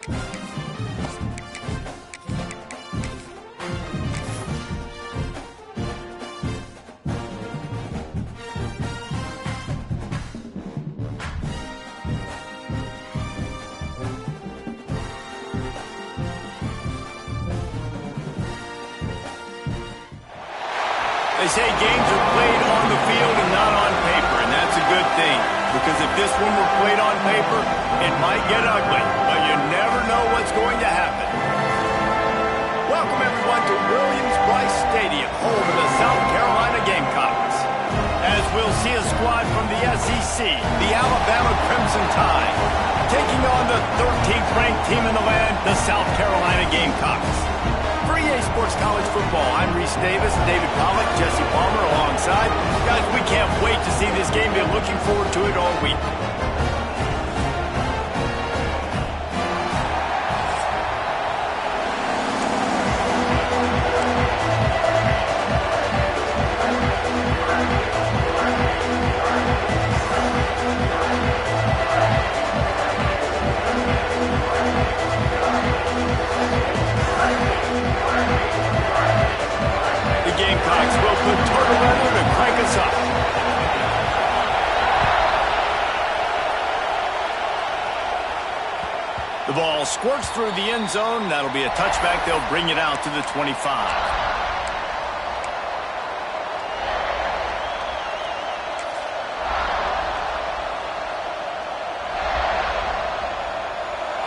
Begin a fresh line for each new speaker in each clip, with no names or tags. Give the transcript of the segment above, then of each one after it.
They say games are played on the field and not on paper, and that's a good thing. Because if this one were played on paper, it might get ugly, but you never know what's going to happen. Welcome, everyone, to Williams-Brice Stadium, home of the South Carolina Gamecocks. As we'll see a squad from the SEC, the Alabama Crimson Tide, taking on the 13th-ranked team in the land, the South Carolina Gamecocks. For EA Sports College Football, I'm Reese Davis, David Pollack, Jesse Palmer alongside. Guys, we can't wait to see this game. Been looking forward to it all week. Gamecocks will put turtle leather to crank us up. The ball squirts through the end zone. That'll be a touchback. They'll bring it out to the 25.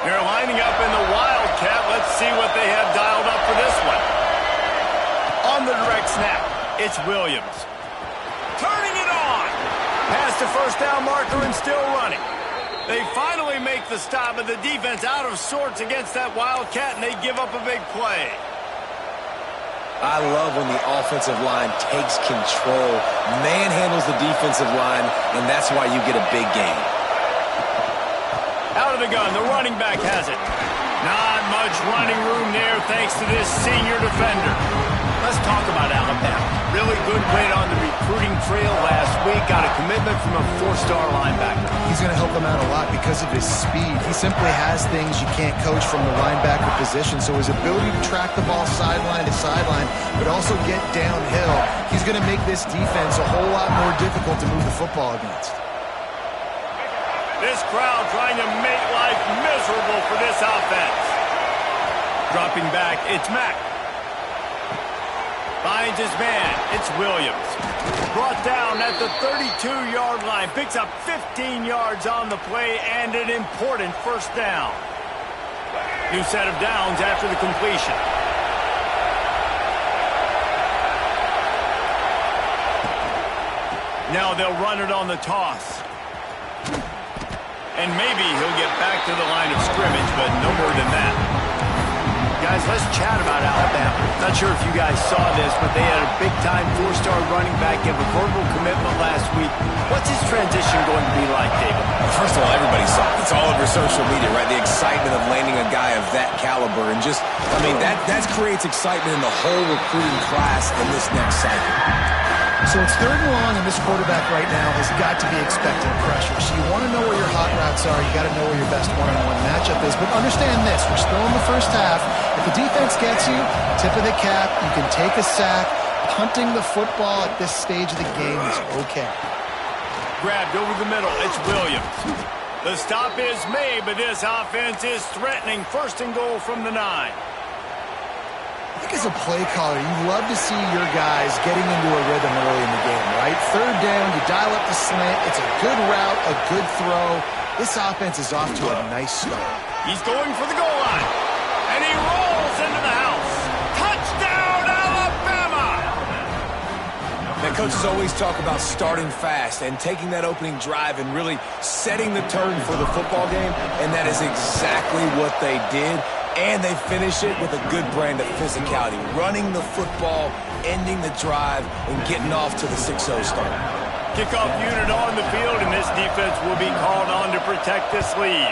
They're lining up in the Wildcat. Let's see what they have dialed up for this one. On the direct snap, it's Williams. Turning it on. Past the first down marker and still running. They finally make the stop, but the defense out of sorts against that Wildcat, and they give up a big play.
I love when the offensive line takes control, manhandles the defensive line, and that's why you get a big gain.
Out of the gun, the running back has it. Not much running room there thanks to this senior defender. Let's talk about Alabama. Really good win on the recruiting trail last week. Got a commitment from a 4-star linebacker.
He's going to help them out a lot because of his speed. He simply has things you can't coach from the linebacker position. So his ability to track the ball sideline to sideline, but also get downhill, he's going to make this defense a whole lot more difficult to move the football against.
This crowd trying to make life miserable for this offense. Dropping back, it's Mack. Finds his man. It's Williams. Brought down at the 32-yard line. Picks up 15 yards on the play and an important first down. New set of downs after the completion. Now they'll run it on the toss. And maybe he'll get back to the line of scrimmage, but no more than that. Guys, let's chat about Alabama. Not sure if you guys saw this, but they had a big-time 4-star running back give a verbal commitment last week. What's his transition going to be like, David?
First of all, everybody saw it. It's all over social media, right? The excitement of landing a guy of that caliber. And just, I mean, that creates excitement in the whole recruiting class in this next cycle.
So it's 3rd and long, and this quarterback right now has got to be expecting pressure. So you want to know where your hot routes are. You got to know where your best one-on-one matchup is. But understand this, we're still in the first half. If the defense gets you, tip of the cap, you can take a sack. Punting the football at this stage of the game is okay.
Grabbed over the middle, it's Williams. The stop is made, but this offense is threatening. 1st and goal from the 9.
I think as a play caller, you love to see your guys getting into a rhythm early in the game, right? 3rd down, you dial up the slant. It's a good route, a good throw. This offense is off to a nice start.
He's going for the goal line, and he rolls into the house. Touchdown, Alabama!
The coaches always talk about starting fast and taking that opening drive and really setting the tone for the football game, and that is exactly what they did. And they finish it with a good brand of physicality, running the football, ending the drive, and getting off to the 6-0 start.
Kickoff unit on the field, and this defense will be called on to protect this lead.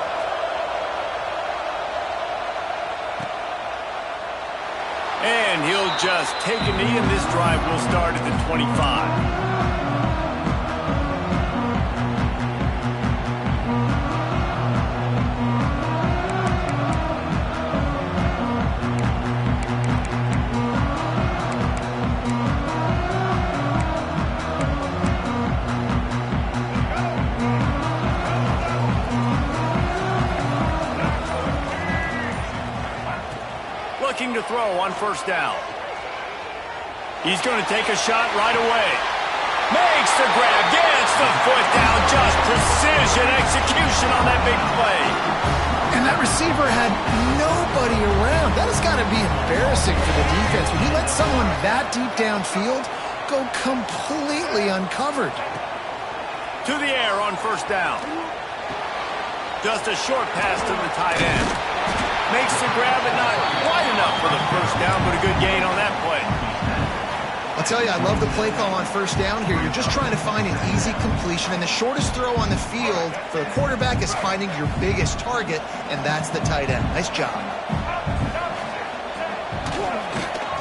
And he'll just take a knee, and this drive will start at the 25. looking to throw on first down. He's going to take a shot right away. Makes the grab, gets the foot down, just precision execution on that big play.
And that receiver had nobody around. That has got to be embarrassing for the defense. When you let someone that deep downfield go completely uncovered.
To the air on first down. Just a short pass to the tight end. Makes the grab, but not wide enough for the first down, but a good gain on that play.
I'll tell you, I love the play call on first down here. You're just trying to find an easy completion, and the shortest throw on the field for the quarterback is finding your biggest target, and that's the tight end. Nice job.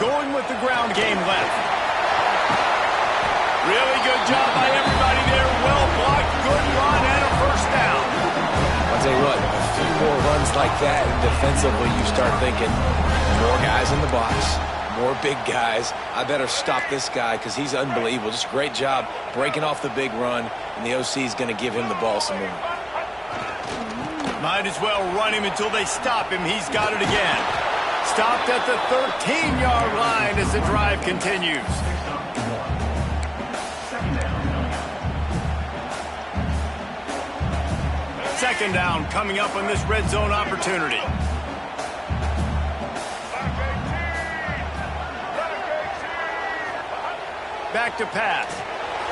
Going with the ground game left. Really good job by everybody there. Well blocked, good run, and a first down.
I'll tell you what, a few more runs like that, and defensively you start thinking, more guys in the box, more big guys. I better stop this guy because he's unbelievable. Just great job breaking off the big run, and the OC is going to give him the ball some more.
Might as well run him until they stop him. He's got it again. Stopped at the 13-yard line as the drive continues. Second down coming up on this red zone opportunity. Back to pass.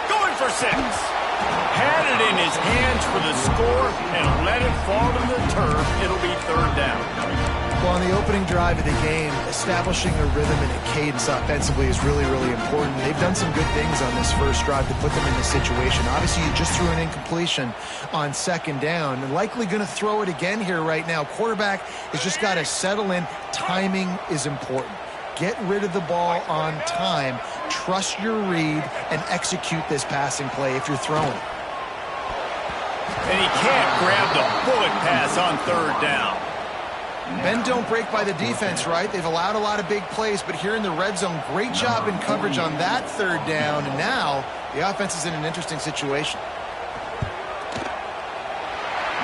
Going for 6. Had it in his hands for the score and let it fall to the turf. It'll be third down.
Well, on the opening drive of the game, establishing a rhythm and a cadence offensively is really, really important. They've done some good things on this first drive to put them in this situation. Obviously, you just threw an incompletion on second down. And likely going to throw it again here right now. Quarterback has just got to settle in. Timing is important. Get rid of the ball on time. Trust your read and execute this passing play if you're throwing.
And he can't grab the bullet pass on third down.
Bend don't break by the defense, right? They've allowed a lot of big plays, but here in the red zone, great job in coverage on that third down, and now the offense is in an interesting situation.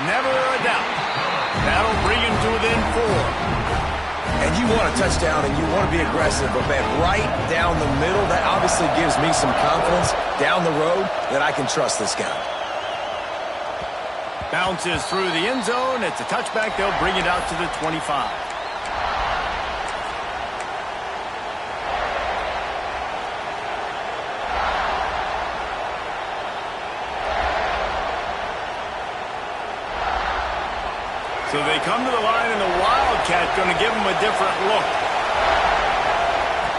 Never a doubt. That'll bring him to within 4.
And you want a touchdown and you want to be aggressive, but man, right down the middle, that obviously gives me some confidence down the road that I can trust this guy.
Bounces through the end zone. It's a touchback. They'll bring it out to the 25. So they come to the line, and the Wildcat going to give them a different look.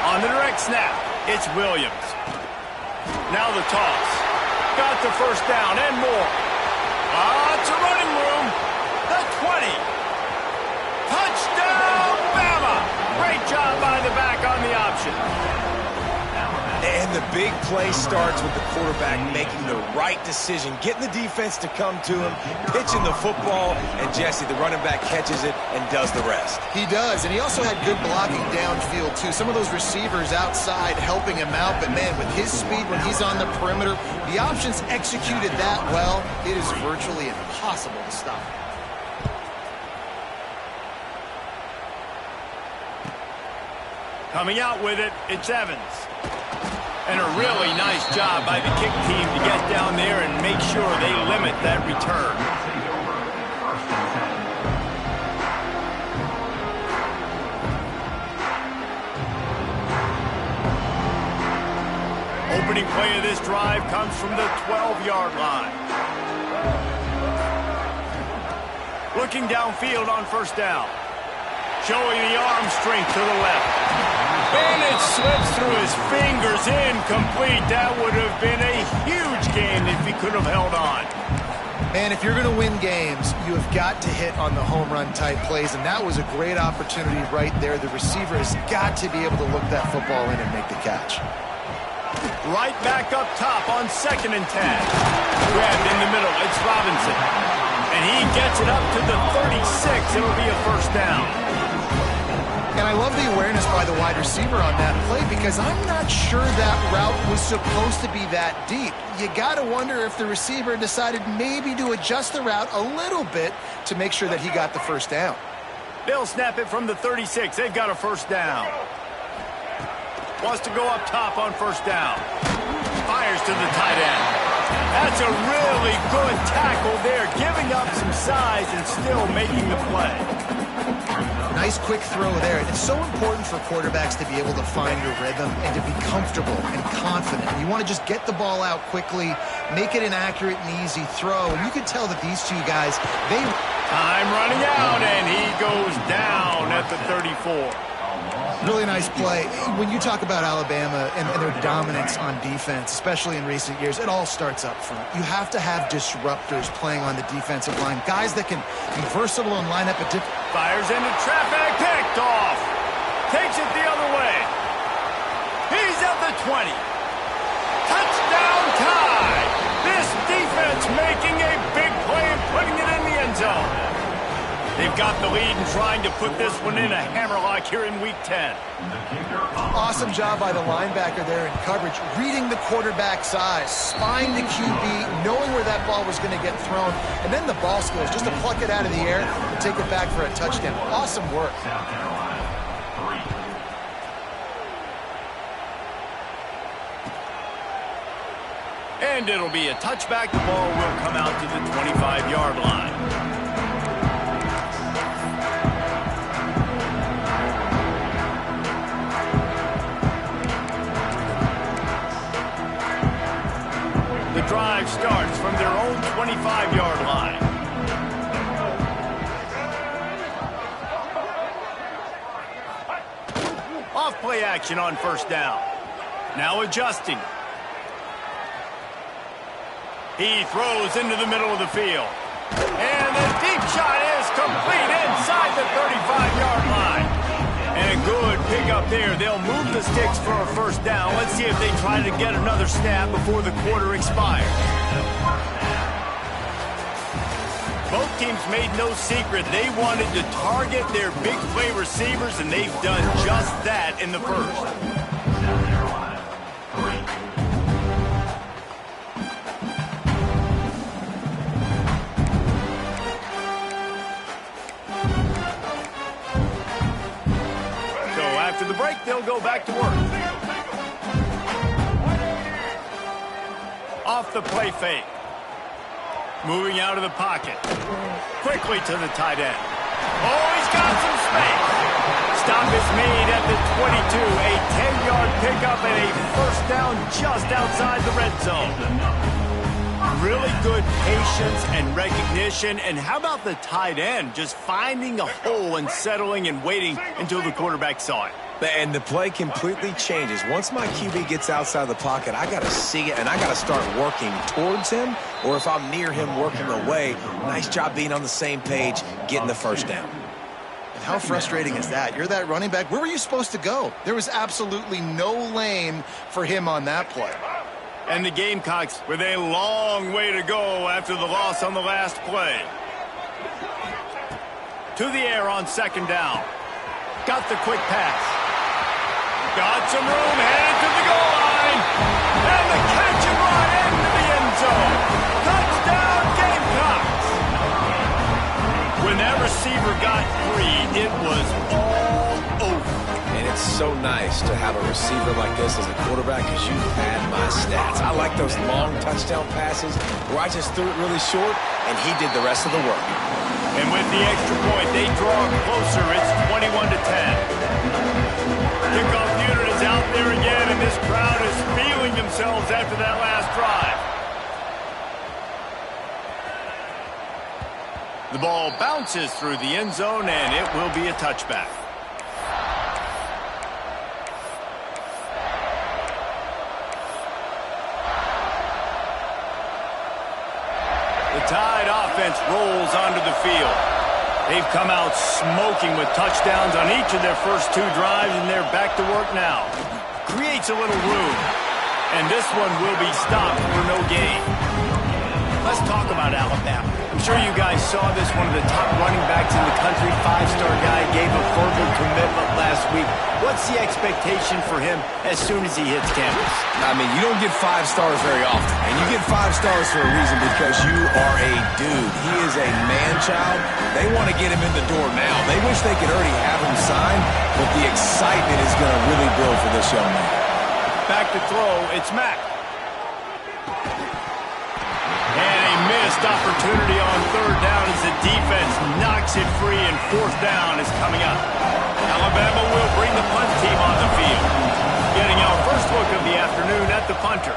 On the direct snap, it's Williams. Now the toss. Got the first down and more. Lots of running room. The 20. Touchdown, Bama. Great job by the back on the option.
And the big play starts with the quarterback making the right decision, getting the defense to come to him, pitching the football, and Jesse, the running back, catches it and does the rest.
He does, and he also had good blocking downfield, too. Some of those receivers outside helping him out, but, man, with his speed when he's on the perimeter, the options executed that well, it is virtually impossible to stop.
Coming out with it, it's Evans. And a really nice job by the kick team to get down there and make sure they limit that return. Opening play of this drive comes from the 12-yard line. Looking downfield on first down. Showing the arm strength to the left. And it slips through his fingers, incomplete. That would have been a huge gain if he could have held on.
Man, if you're going to win games, you have got to hit on the home run type plays, and that was a great opportunity right there. The receiver has got to be able to look that football in and make the catch.
Right back up top on 2nd and 10. Grabbed in the middle, it's Robinson. And he gets it up to the 36. It'll be a first down.
And I love the awareness by the wide receiver on that play because I'm not sure that route was supposed to be that deep. You got to wonder if the receiver decided maybe to adjust the route a little bit to make sure that he got the first down.
They'll snap it from the 36. They've got a first down. Wants to go up top on first down. Fires to the tight end. That's a really good tackle there, giving up some size and still making the play.
Nice quick throw there. It's so important for quarterbacks to be able to find your rhythm and to be comfortable and confident. You want to just get the ball out quickly, make it an accurate and easy throw. And you can tell that these two guys,
Time running out, and he goes down at the 34.
Really nice play. When you talk about Alabama and their dominance on defense, especially in recent years, it all starts up front. You have to have disruptors playing on the defensive line, guys that can be versatile and line up at different...
Fires into traffic, picked off. Takes it the other way. He's at the 20. Touchdown tie. This defense making a big play and putting it in the end zone. They've got the lead and trying to put this one in a hammerlock here in Week 10.
Awesome job by the linebacker there in coverage, reading the quarterback's eyes, spying the QB, knowing where that ball was going to get thrown, and then the ball skills, just to pluck it out of the air and take it back for a touchdown. Awesome work.
And it'll be a touchback. The ball will come out to the 25-yard line. The drive starts from their own 25-yard line. Off play action on first down. Now adjusting. He throws into the middle of the field. And the deep shot is complete inside the 35-yard line. And a good pickup there. They'll move the sticks for a first down. Let's see if they try to get another snap before the quarter expires. Both teams made no secret. They wanted to target their big play receivers, and they've done just that in the first. After the break, they'll go back to work. Off the play fake. Moving out of the pocket. Quickly to the tight end. Oh, he's got some space. Stop is made at the 22. A 10-yard pickup and a first down just outside the red zone. Really good patience and recognition. And how about the tight end just finding a hole and settling and waiting until the quarterback saw it?
And the play completely changes. Once my QB gets outside the pocket, I got to see it, and I got to start working towards him, or if I'm near him working away, nice job being on the same page, getting the first down.
And how frustrating is that? You're that running back. Where were you supposed to go? There was absolutely no lane for him on that play.
And the Gamecocks with a long way to go after the loss on the last play. To the air on second down. Got the quick pass. Got some room, headed to the goal line. And the catch and run into the end zone. Touchdown, Gamecocks. When that receiver got free, it was all over.
And it's so nice to have a receiver like this as a quarterback because you pad my stats. I like those long touchdown passes where I just threw it really short and he did the rest of the work.
And with the extra point, they draw closer. It's 21-10. Kickoff unit is out there again, and this crowd is feeling themselves after that last drive. The ball bounces through the end zone, and it will be a touchback. The Tide offense rolls onto the field. They've come out smoking with touchdowns on each of their first two drives, and they're back to work now. Creates a little room, and this one will be stopped for no gain. Let's talk about Alabama. I'm sure you guys saw this. One of the top running backs in the country, five-star guy, gave a verbal commitment last last week. What's the expectation for him as soon as he hits campus?
I mean, you don't get 5 stars very often. And you get 5 stars for a reason, because you are a dude. He is a man-child. They want to get him in the door now. They wish they could already have him signed, but the excitement is going to really build for this young man.
Back to throw, it's Mack. And a missed opportunity on 3rd down as the defense knocks it free, and 4th down is coming up. Alabama will bring the punt team on the field. Getting our first look of the afternoon at the punter.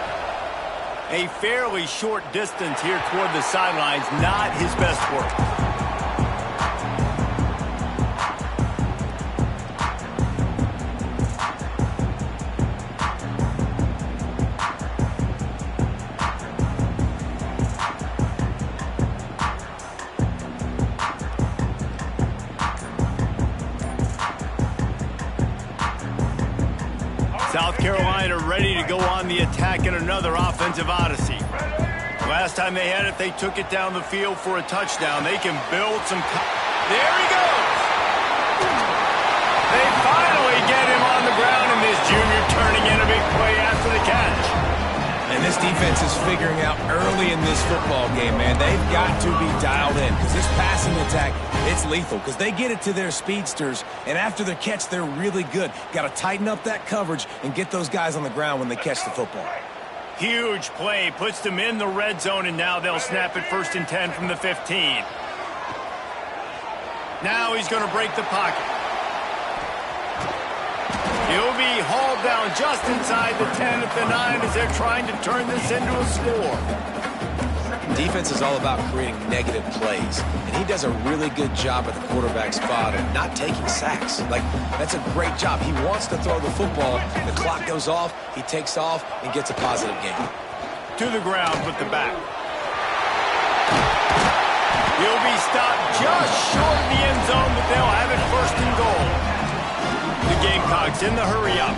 A fairly short distance here toward the sidelines, not his best work. South Carolina ready to go on the attack in another offensive odyssey. Last time they had it, they took it down the field for a touchdown. They can build some... There he goes! They finally get him on the ground, and this junior turning in a big play after the catch.
And this defense is figuring out early in this football game, man. They've got to be dialed in, because this passing attack, it's lethal, because they get it to their speedsters, and after the catch, they're really good. Got to tighten up that coverage and get those guys on the ground when they catch the football.
Huge play, puts them in the red zone, and now they'll snap it 1st and 10 from the 15. Now he's going to break the pocket. He'll be hauled down just inside the 10 at the 9 as they're trying to turn this into a score.
Defense is all about creating negative plays, and he does a really good job at the quarterback spot of not taking sacks. Like, that's a great job. He wants to throw the football. The clock goes off, he takes off, and gets a positive gain.
To the ground with the back. He'll be stopped just short of the end zone, but they'll have it 1st and goal. The Gamecocks in the hurry-up.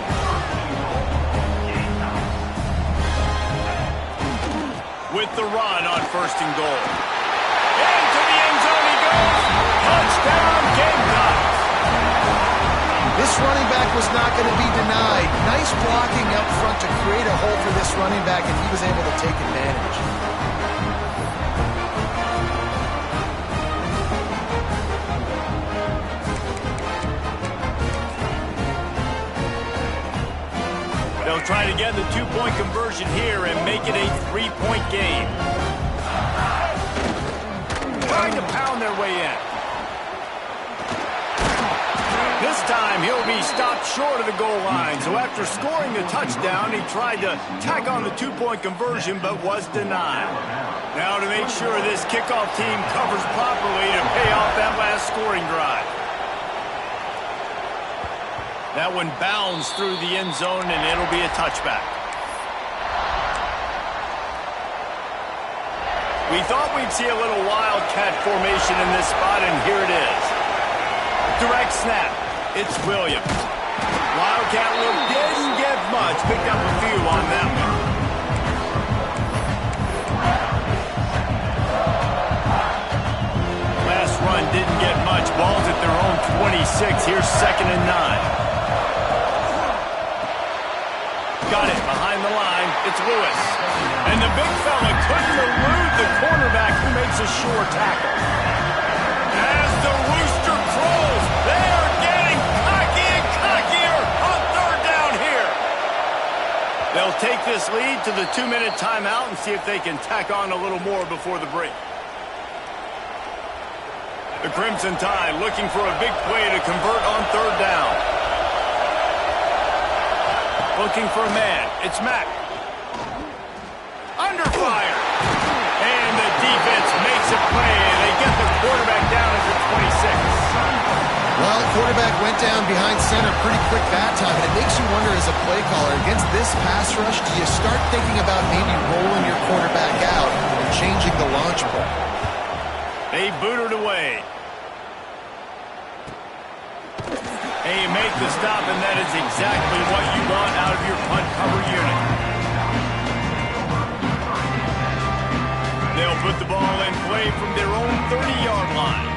With the run on 1st and goal. Into the end zone he goes. Touchdown, Gamecocks.
This running back was not going to be denied. Nice blocking up front to create a hole for this running back, and he was able to take advantage.
They'll try to get the 2-point conversion here and make it a 3-point game. Trying to pound their way in. This time he'll be stopped short of the goal line. So after scoring the touchdown, he tried to tack on the 2-point conversion but was denied. Now to make sure this kickoff team covers properly to pay off that last scoring drive. That one bounds through the end zone, and it'll be a touchback. We thought we'd see a little wildcat formation in this spot, and here it is. Direct snap. It's Williams. Wildcat look didn't get much. Picked up a few on that one. Last run didn't get much. Ball's at their own 26. Here's 2nd and 9. Got it behind the line. It's Lewis. And the big fella couldn't elude the cornerback who makes a sure tackle. As the rooster crows, they are getting cocky and cockier on 3rd down here. They'll take this lead to the 2-minute timeout and see if they can tack on a little more before the break. The Crimson Tide looking for a big play to convert on 3rd down. Looking for a man. It's Mack. Under fire. And the defense makes a play, and they get the quarterback down at the 26.
Well, quarterback went down behind center pretty quick that time, and it makes you wonder as a play caller, against this pass rush, do you start thinking about maybe rolling your quarterback out and changing the launch point?
They boot it away. And you make the stop, and that is exactly what you want out of your punt cover unit. They'll put the ball in play from their own 30-yard line.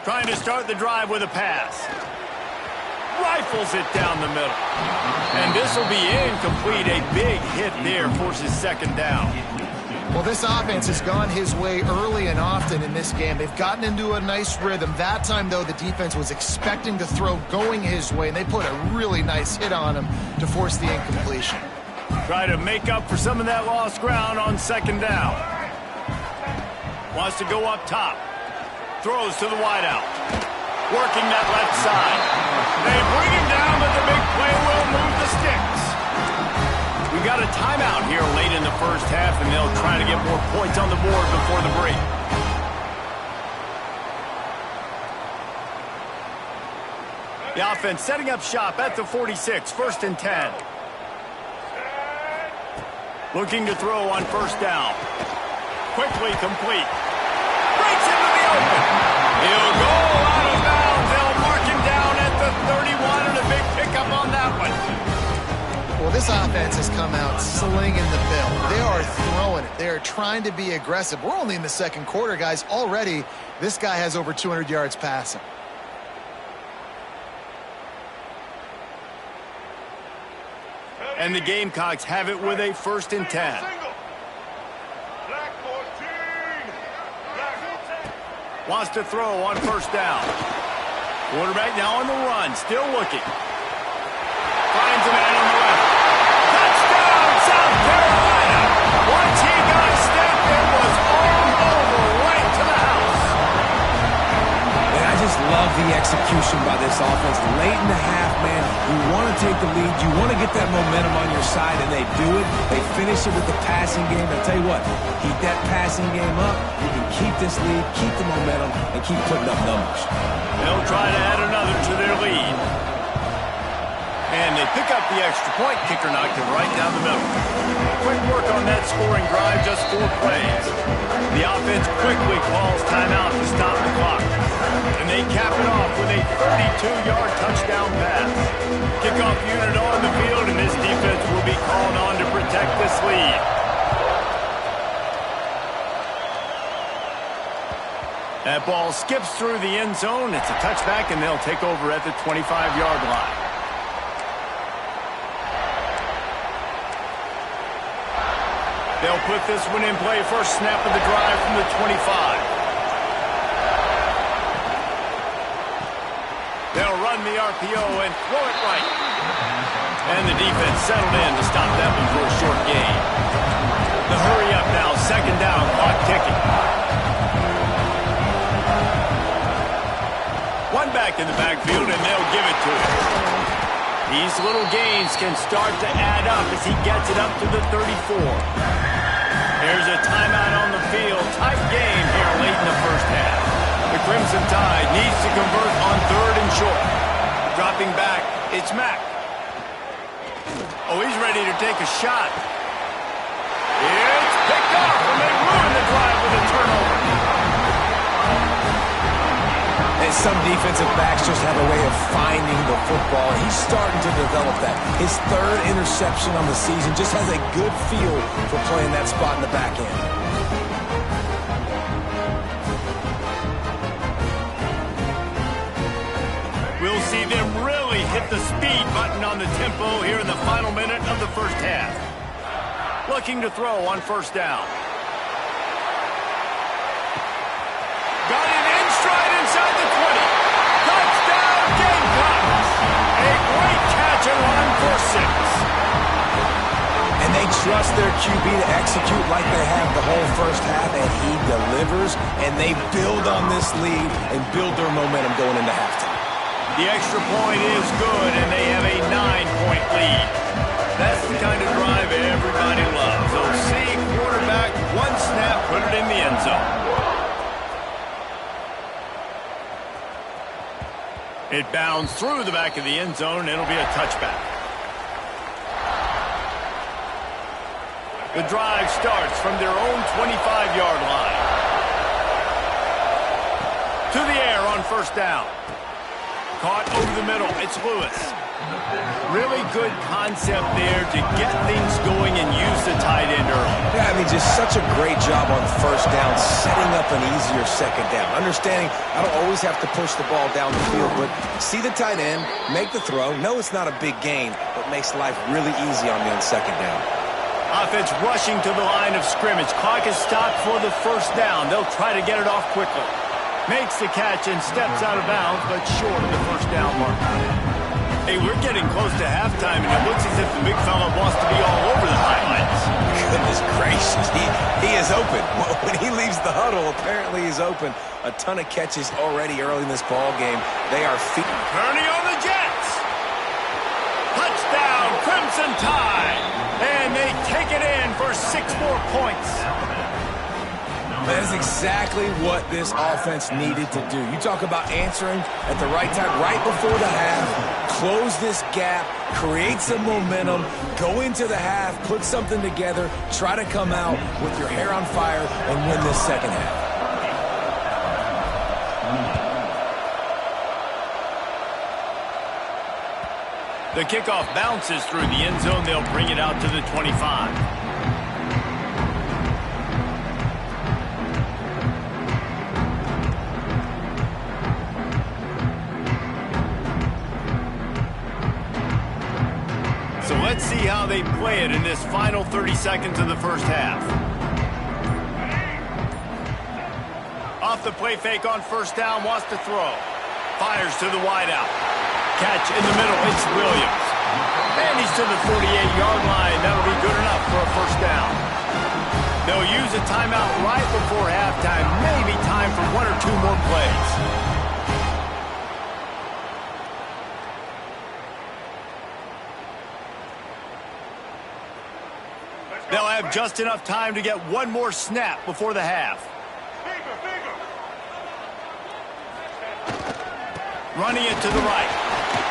Trying to start the drive with a pass. Rifles it down the middle. And this will be incomplete. A big hit there forces second down.
Well, this offense has gone his way early and often in this game. They've gotten into a nice rhythm. That time, though, the defense was expecting to throw going his way, and they put a really nice hit on him to force the incompletion.
Try to make up for some of that lost ground on second down. Wants to go up top. Throws to the wideout. Working that left side. They bring him down, but the big play will move the sticks. We got a timeout here late in the first half, and they'll try to get more points on the board before the break. The offense setting up shop at the 46, 1st and 10. Looking to throw on first down. Quickly complete. Breaks into the open. He'll go out of bounds. They'll mark him down at the 31, and a big pickup on that one.
Well, this offense has come out slinging the bill. They are throwing it. They are trying to be aggressive. We're only in the second quarter, guys. Already, this guy has over 200 yards passing.
And the Gamecocks have it with a 1st and 10. Wants to throw on first down. Quarterback now on the run, still looking. Finds a man on the left. Touchdown, South Carolina! Once he got a step, it was all over, right to the house.
And I just love the execution by this offense. Late in the half, man, you want to take the lead. You want to get that momentum on your side, and they do it. They finish it with the passing game. I'll tell you what, keep that passing game up. You can keep this lead, keep the momentum, and keep putting up numbers.
They'll try to add another to their lead. And they pick up the extra point. Kicker knocked it right down the middle. Quick work on that scoring drive, just 4 plays. The offense quickly calls timeout to stop the clock. And they cap it off with a 32-yard touchdown pass. Kickoff unit on the field, and this defense will be called on to protect this lead. That ball skips through the end zone. It's a touchback, and they'll take over at the 25-yard line. They'll put this one in play. First snap of the drive from the 25. They'll run the RPO and throw it right. And the defense settled in to stop that one for a short gain. The hurry up now, second down, clock ticking. One back in the backfield, and they'll give it to him. These little gains can start to add up as he gets it up to the 34. There's a timeout on the field. Tight game here late in the first half. The Crimson Tide needs to convert on 3rd and short. Dropping back, it's Mack. Oh, he's ready to take a shot. It's picked off, and they ruin the drive with a turnover.
And some defensive backs just have a way of finding the football. He's starting to develop that. His 3rd interception on the season, just has a good feel for playing that spot in the back end.
We'll see them really hit the speed button on the tempo here in the final minute of the first half. Looking to throw on first down. Got it in stride inside the 20. Touchdown, Gamecocks. A great catch and run for 6.
And they trust their QB to execute like they have the whole first half, and he delivers, and they build on this lead and build their momentum going into halftime.
The extra point is good, and they have a 9-point lead. That's the kind of drive everybody loves. OC quarterback, one snap, put it in the end zone. It bounds through the back of the end zone. It'll be a touchback. The drive starts from their own 25-yard line. To the air on first down. Caught over the middle. It's Lewis. Really good concept there to get things going and use the tight end early.
Yeah, I mean, just such a great job on first down, setting up an easier second down. Understanding I don't always have to push the ball down the field, but see the tight end, make the throw. No, it's not a big gain, but makes life really easy on me on second down.
Offense rushing to the line of scrimmage. Clock is stopped for the first down. They'll try to get it off quickly. Makes the catch and steps out of bounds, but short of the first down mark. Hey, we're getting close to halftime, and it looks as if the big fella wants to be all over the highlights.
Goodness gracious, he is open. When he leaves the huddle, apparently he's open. A ton of catches already early in this ball game. They are
turning on the Jets. Touchdown, Crimson Tide. And they take it in for 6 more points.
That is exactly what this offense needed to do. You talk about answering at the right time, right before the half, close this gap, create some momentum, go into the half, put something together, try to come out with your hair on fire and win this second half.
The kickoff bounces through the end zone. They'll bring it out to the 25. So let's see how they play it in this final 30 seconds of the first half. Off the play fake on first down, wants to throw. Fires to the wideout. Catch in the middle, it's Williams. And he's to the 48-yard line. That'll be good enough for a first down. They'll use a timeout right before halftime. Maybe time for 1 or 2 more plays. They'll have just enough time to get 1 more snap before the half. Running it to the right.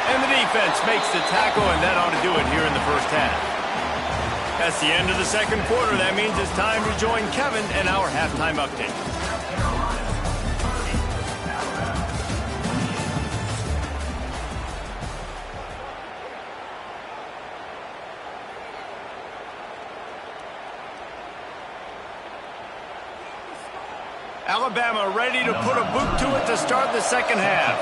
And the defense makes the tackle, and that ought to do it here in the first half. That's the end of the second quarter. That means it's time to join Kevin in our halftime update. Alabama ready to put a boot to it to start the second half.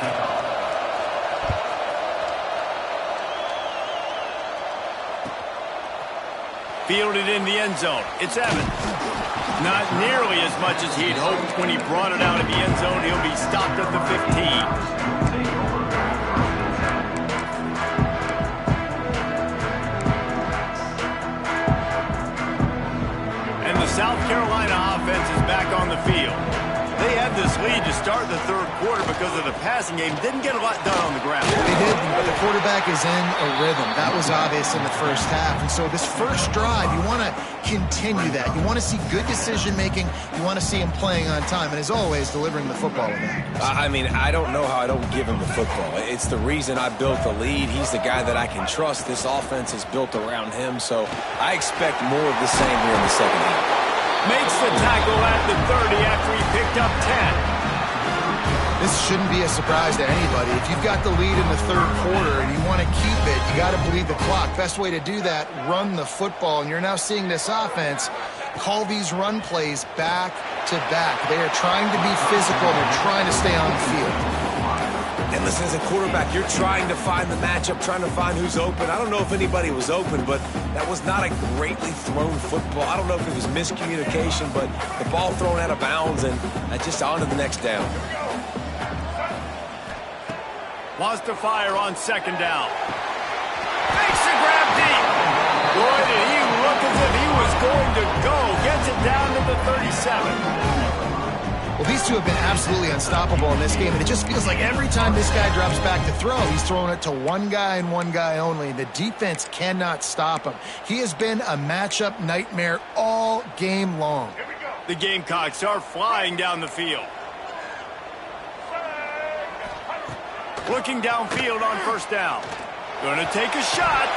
Fielded in the end zone. It's Evans. Not nearly as much as he'd hoped when he brought it out of the end zone. He'll be stopped at the 15. And the South Carolina offense is back on the field. They had this lead to start the third quarter because of the passing game. Didn't get a lot done on the ground.
They did, but the quarterback is in a rhythm. That was obvious in the first half. And so this first drive, you want to continue that. You want to see good decision-making. You want to see him playing on time. And as always, delivering the football with that.
I mean, I don't know how I don't give him the football. It's the reason I built the lead. He's the guy that I can trust. This offense is built around him. So I expect more of the same here in the second half.
Makes the tackle at the 30 after he picked up 10.
This shouldn't be a surprise to anybody. If you've got the lead in the third quarter and you want to keep it, you got to bleed the clock. Best way to do that, run the football. And you're now seeing this offense call these run plays back to back. They are trying to be physical. They're trying to stay on the field.
And listen, as a quarterback, you're trying to find the matchup, trying to find who's open. I don't know if anybody was open, but that was not a greatly thrown football. I don't know if it was miscommunication, but the ball thrown out of bounds and just on to the next down.
Wants to fire on second down. Makes the grab deep. Boy, did he look as if he was going to go. Gets it down to the 37.
Well, these two have been absolutely unstoppable in this game, and it just feels like every time this guy drops back to throw, he's throwing it to one guy and one guy only. The defense cannot stop him. He has been a matchup nightmare all game long.
The Gamecocks are flying down the field. Looking downfield on first down. Going to take a shot.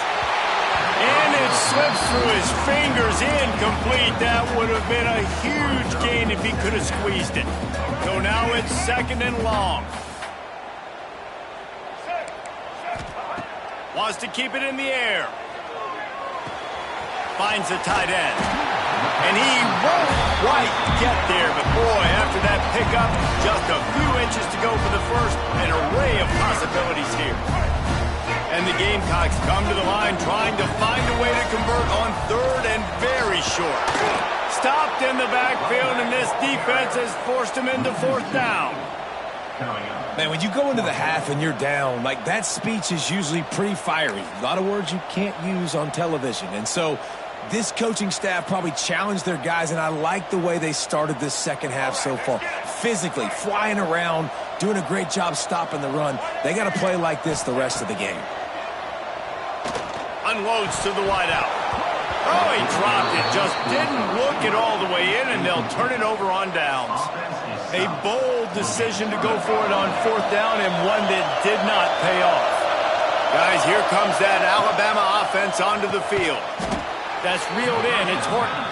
And it slips through his fingers, incomplete. That would have been a huge gain if he could have squeezed it. So now it's second and long. Wants to keep it in the air. Finds the tight end. And he won't quite get there. But, boy, after that pickup, just a few inches to go for the first. An array of possibilities here. And the Gamecocks come to the line trying to find a way to convert on third and very short. Stopped in the backfield, and this defense has forced him into fourth down.
Man, when you go into the half and you're down, like, that speech is usually pretty fiery. A lot of words you can't use on television. And so this coaching staff probably challenged their guys, and I like the way they started this second half so far. Physically, flying around, doing a great job stopping the run. They got to play like this the rest of the game.
Unloads to the wideout. Oh, he dropped it. Just didn't look it all the way in, and they'll turn it over on downs. A bold decision to go for it on fourth down, and one that did not pay off. Guys, here comes that Alabama offense onto the field. That's reeled in. It's Horton.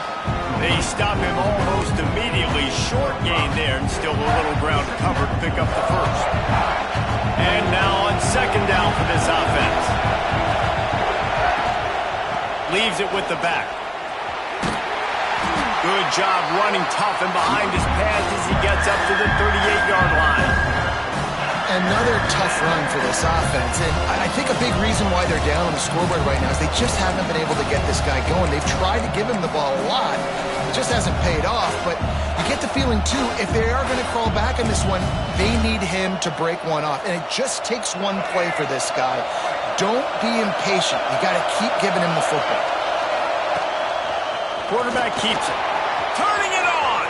They stop him almost immediately. Short gain there, and still a little ground to cover to pick up the first. And now on second down for this offense. Leaves it with the back. Good job running tough and behind his pads as he gets up to the 38-yard line.
Another tough run for this offense, and I think a big reason why they're down on the scoreboard right now is they just haven't been able to get this guy going. They've tried to give him the ball a lot. It just hasn't paid off, but you get the feeling, too, if they are going to crawl back in this one, they need him to break one off, and it just takes one play for this guy. Don't be impatient. You got to keep giving him the football.
Quarterback keeps it. Turning it on.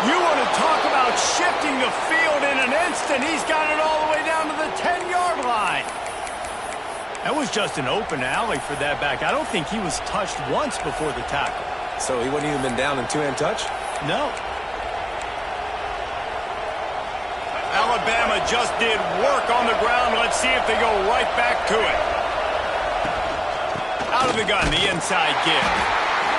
You want to talk about shifting the field in an instant. He's got it all the way down to the 10-yard line. That was just an open alley for that back. I don't think he was touched once before the tackle.
So he wouldn't even been down in two-hand touch?
No. Alabama just did work on the ground. Let's see if they go right back to it. Out of the gun, the inside give.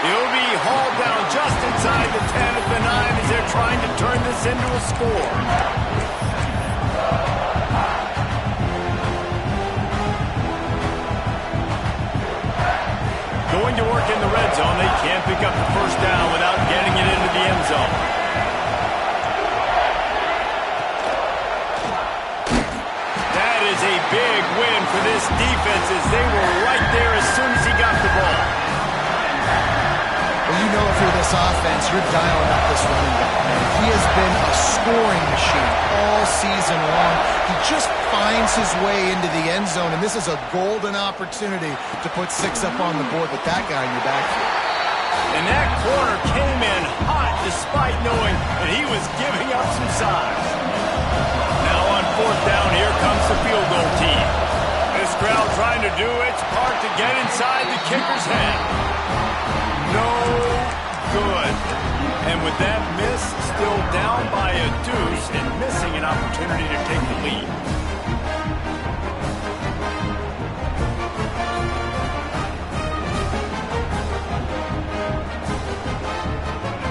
He'll be hauled down just inside the 10 at the 9 as they're trying to turn this into a score. Going to work in the red zone. They can't pick up the first down without getting it into the end zone. That is a big win for this defense as they were right there as soon as he got the ball.
Well, you know if you're this offense, you're dialing up this running back, man. He has been a scoring machine all season long. He just finds his way into the end zone, and this is a golden opportunity to put 6 up on the board with that guy in your backfield.
And that corner came in hot despite knowing that he was giving up some size. Now on fourth down, here comes the field goal team. This crowd trying to do its part to get inside the kicker's head. No good. And with that miss, still down by a deuce and missing an opportunity to take the lead.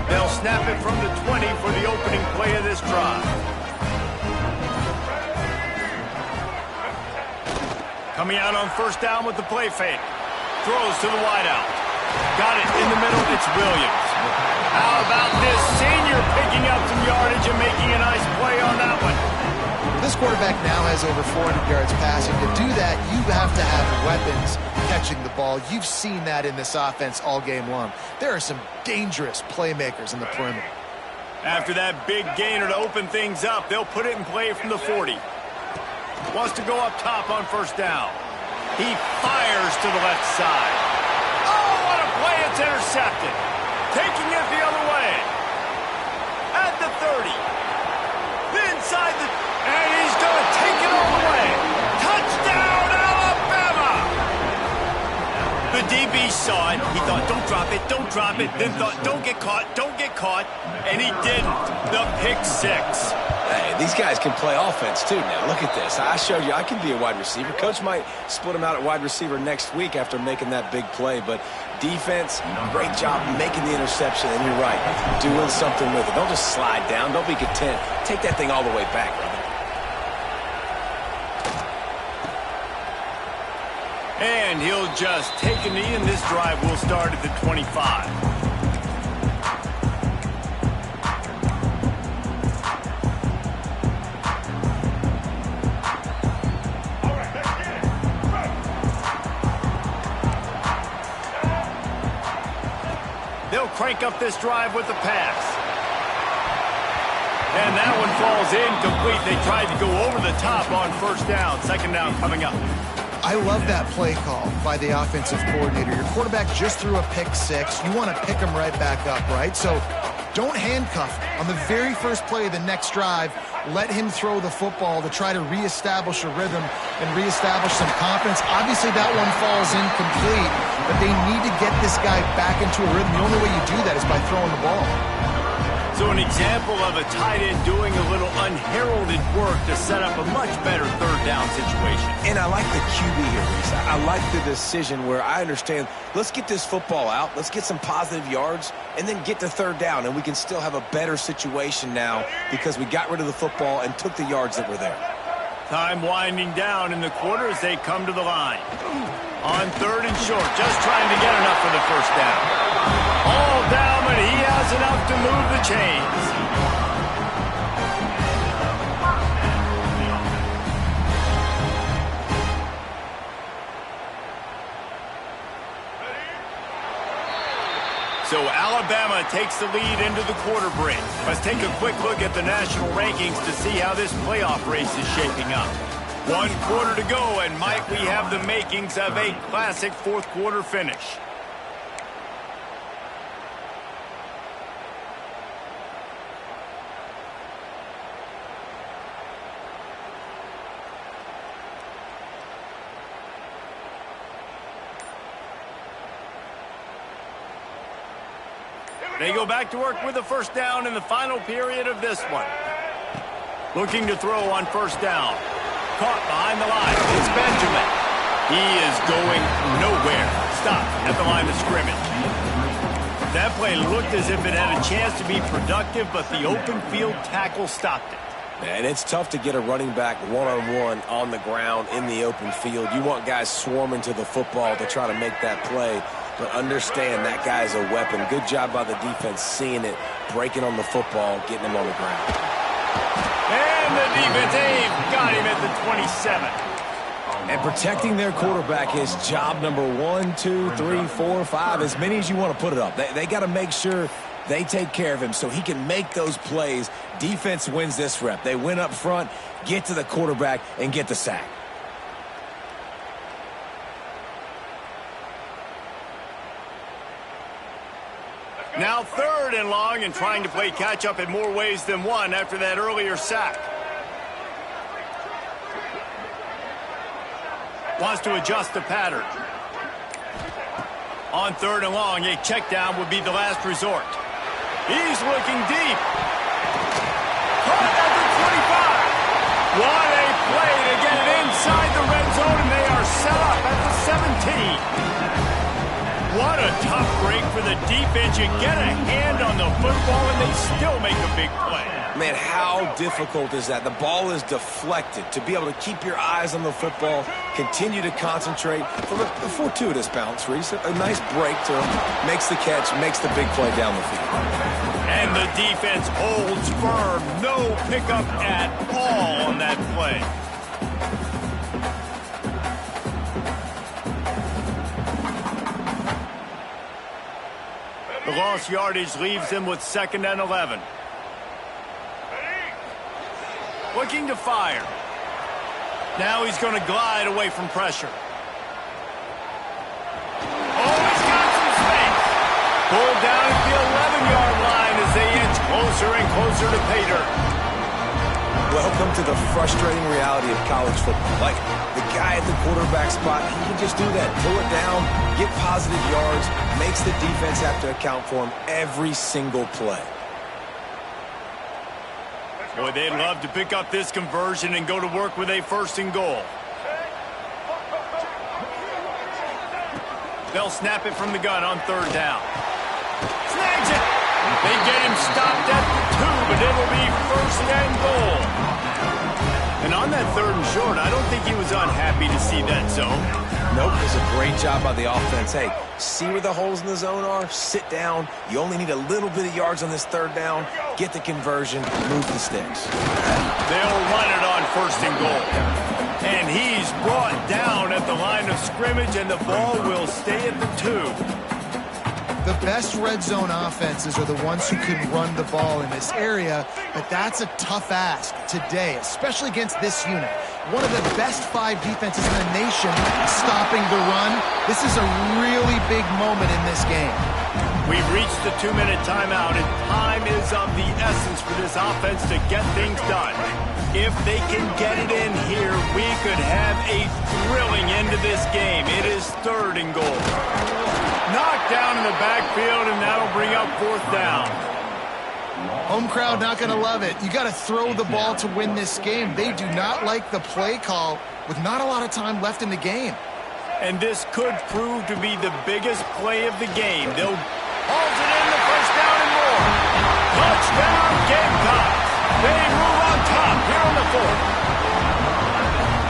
They'll snap it from the 20 for the opening play of this drive. Coming out on first down with the play fake. Throws to the wideout. Got it in the middle. It's Williams. How about this senior picking up some yardage and making a nice play on that one?
This quarterback now has over 400 yards passing. To do that, you have to have weapons catching the ball. You've seen that in this offense all game long. There are some dangerous playmakers in the perimeter.
After that big gainer to open things up, they'll put it in play from the 40. Wants to go up top on first down. He fires to the left side. Oh, what a play. It's intercepted. Taking it the other way. At the 30. Inside the... And he's going to take it all the way. Touchdown, Alabama! The DB saw it. He thought, don't drop it, don't drop it. Then thought, don't get caught, don't get caught. And he didn't. The pick 6.
Hey, these guys can play offense, too, now. Look at this. I showed you I can be a wide receiver. Coach might split him out at wide receiver next week after making that big play. But defense, great job making the interception. And you're right, doing something with it. Don't just slide down. Don't be content. Take that thing all the way back, brother.
And he'll just take a knee, and this drive will start at the 25. They'll crank up this drive with the pass. And that one falls incomplete. They tried to go over the top on first down. Second down coming up.
I love that play call by the offensive coordinator. Your quarterback just threw a pick six. You want to pick him right back up, right? So don't handcuff on the very first play of the next drive. Let him throw the football to try to reestablish a rhythm and reestablish some confidence. Obviously, that one falls incomplete, but they need to get this guy back into a rhythm. The only way you do that is by throwing the ball.
So an example of a tight end doing a little unheralded work to set up a much better third down situation.
And I like the QB here, Reese. I like the decision where I understand, let's get this football out, let's get some positive yards, and then get to third down, and we can still have a better situation now because we got rid of the football and took the yards that were there.
Time winding down in the quarter as they come to the line. On third and short, just trying to get enough for the first down. All down, but he has enough to move the chains. So Alabama takes the lead into the quarter break. Let's take a quick look at the national rankings to see how this playoff race is shaping up. 1 quarter to go, and Mike, we have the makings of a classic fourth quarter finish. They go back to work with a first down in the final period of this one. Looking to throw on first down. Caught behind the line. It's Benjamin. He is going nowhere. Stopped at the line of scrimmage. That play looked as if it had a chance to be productive, but the open field tackle stopped it.
And it's tough to get a running back one-on-one on the ground in the open field. You want guys swarming to the football to try to make that play. But understand that guy's a weapon. Good job by the defense seeing it, breaking on the football, getting him on the ground.
And the defense, got him at the 27.
And protecting their quarterback is job number 1, 2, 3, 4, 5, as many as you want to put it up. They got to make sure they take care of him so he can make those plays. Defense wins this rep. They win up front, get to the quarterback, and get the sack.
Now third and long, and trying to play catch-up in more ways than one after that earlier sack. Wants to adjust the pattern. On third and long, a check down would be the last resort. He's looking deep. Caught at the 25. What a play to get it inside the red zone, and they are set up at the 17. What a tough break for the defense. You get a hand on the football, and they still make a big play.
Man, how difficult is that? The ball is deflected. To be able to keep your eyes on the football, continue to concentrate. From a fortuitous bounce, Reese. A nice break to him. Makes the catch, makes the big play down the field.
And the defense holds firm. No pickup at all on that play. The lost yardage leaves him with 2nd and 11. Looking to fire. Now he's going to glide away from pressure. Oh, he's got some space. Pulled down at the 11-yard line as they inch closer and closer to pay dirt.
Welcome to the frustrating reality of college football. Like, the guy at the quarterback spot, he can just do that. Pull it down, get positive yards, makes the defense have to account for him every single play.
Boy, they'd love to pick up this conversion and go to work with a 1st and goal. They'll snap it from the gun on 3rd down. Snags it! They get him stopped at the 2, but it'll be 1st and goal. And on that 3rd and short, I don't think he was unhappy to see that zone.
Nope, it was a great job by the offense. Hey, see where the holes in the zone are? Sit down. You only need a little bit of yards on this 3rd down. Get the conversion, move the sticks.
They'll run it on 1st and goal. And he's brought down at the line of scrimmage, and the ball will stay at the 2.
The best red zone offenses are the ones who can run the ball in this area, but that's a tough ask today, especially against this unit. One of the best 5 defenses in the nation stopping the run. This is a really big moment in this game.
We've reached the 2-minute timeout, and time is of the essence for this offense to get things done. If they can get it in here, we could have a thrilling end to this game. It is 3rd and goal. Knocked down in the backfield, and that'll bring up 4th down.
Home crowd not going to love it. You got to throw the ball to win this game. They do not like the play call with not a lot of time left in the game.
And this could prove to be the biggest play of the game. They'll hold it in the 1st down and more. Touchdown, Gamecocks. They move on top here on the 4th.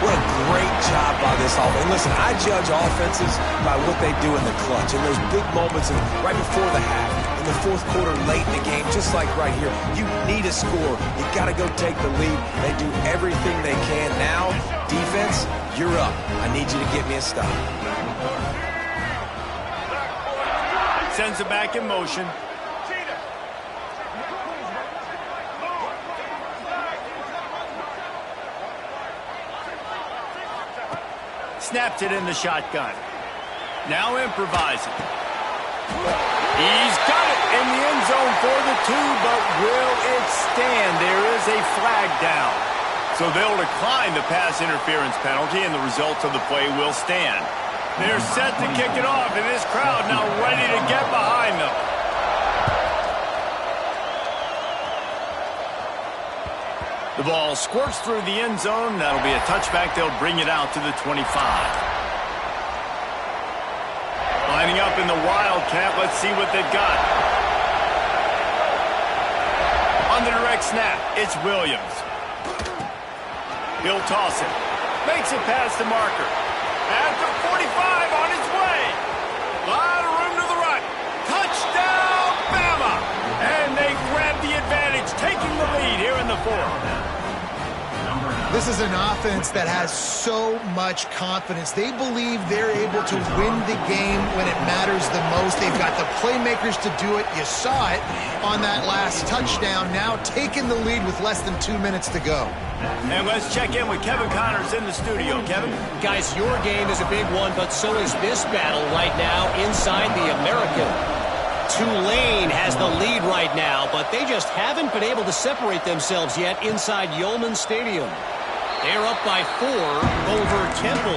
What a great job by this offense. Listen, I judge offenses by what they do in the clutch. In those big moments right before the half, in the 4th quarter, late in the game, just like right here. You need a score. You got to go take the lead. They do everything they can. Now, defense, you're up. I need you to get me a stop.
Sends it back in motion. Snapped it in the shotgun. Now improvising. He's got it in the end zone for the 2, but will it stand? There is a flag down. So they'll decline the pass interference penalty, and the results of the play will stand. They're set to kick it off, and this crowd now ready to get behind them. The ball squirts through the end zone. That'll be a touchback. They'll bring it out to the 25. Lining up in the Wildcat. Let's see what they've got. On the direct snap, it's Williams. He'll toss it. Makes it past the marker. At the 45 on its way. A lot of room to the right. Touchdown, Bama! And they grab the advantage, taking the lead here in the 4th.
This is an offense that has so much confidence. They believe they're able to win the game when it matters the most. They've got the playmakers to do it. You saw it on that last touchdown. Now taking the lead with less than 2 minutes to go.
And let's check in with Kevin Connors in the studio. Kevin?
Guys, your game is a big one, but so is this battle right now inside the American. Tulane has the lead right now, but they just haven't been able to separate themselves yet inside Yeoman Stadium. They're up by 4 over Temple.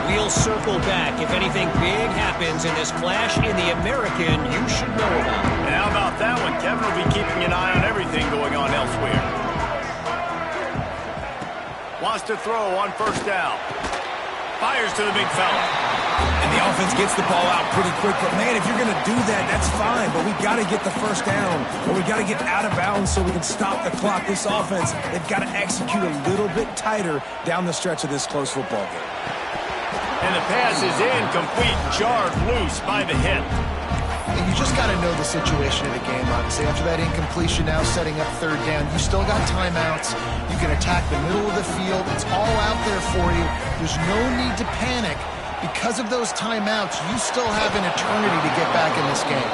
We'll circle back. If anything big happens in this clash in the American, you should know about it.
And how about that one? Kevin will be keeping an eye on everything going on elsewhere. Wants to throw on 1st down. Fires to the big fella.
And the offense gets the ball out pretty quick. But, man, if you're going to do that, that's fine. But we got to get the 1st down, or we got to get out of bounds so we can stop the clock. This offense, they've got to execute a little bit tighter down the stretch of this close football game.
And the pass is incomplete, jarred loose by the hit.
And you just got to know the situation of the game, obviously. After that incompletion, now setting up 3rd down, you still got timeouts. You can attack the middle of the field. It's all out there for you. There's no need to panic. Because of those timeouts, you still have an eternity to get back in this game.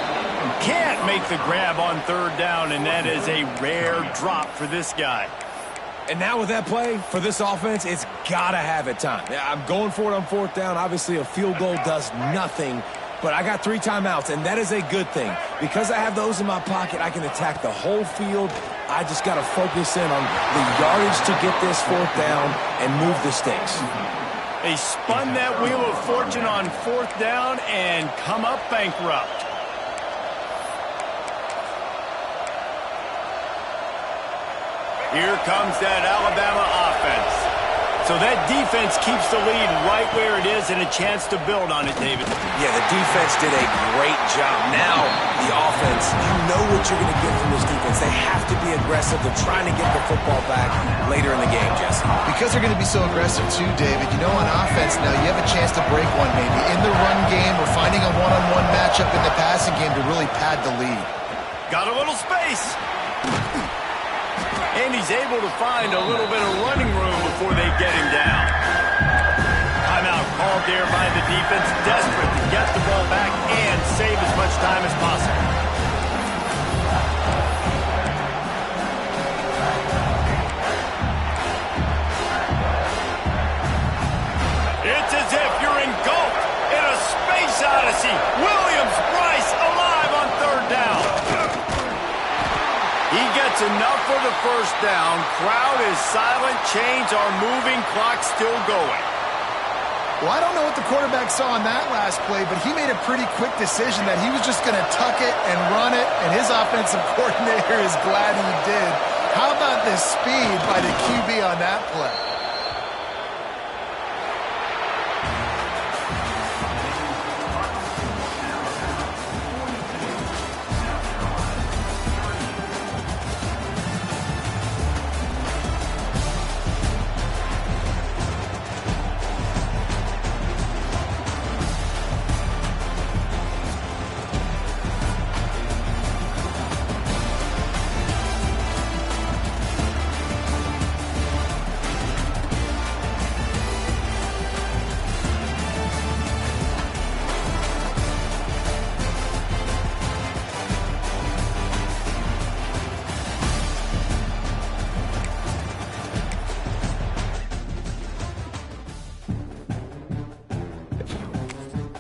Can't make the grab on 3rd down, and that is a rare drop for this guy.
And now with that play, for this offense, it's got to have it time. I'm going for it on 4th down. Obviously, a field goal does nothing. But I got 3 timeouts, and that is a good thing. Because I have those in my pocket, I can attack the whole field. I just got to focus in on the yardage to get this 4th down and move the sticks.
They spun that wheel of fortune on 4th down and come up bankrupt. Here comes that Alabama offense. So that defense keeps the lead right where it is and a chance to build on it, David.
Yeah, the defense did a great job. Now, the offense, you know what you're going to get from this defense. They have to be aggressive. They're trying to get the football back later in the game, Jesse.
Because they're going to be so aggressive too, David, you know, on offense now you have a chance to break one maybe in the run game or finding a one-on-one matchup in the passing game to really pad the lead.
Got a little space. And he's able to find a little bit of running room before they get him down. Timeout called there by the defense, desperate to get the ball back and save as much time as possible. It's as if you're engulfed in a space odyssey. Williams-Brice alive on third down. He gets enough for the first down. Crowd is silent. Chains are moving. Clock still going.
Well, I don't know what the quarterback saw on that last play, but he made a pretty quick decision that he was just going to tuck it and run it, and his offensive coordinator is glad he did. How about the speed by the QB on that play?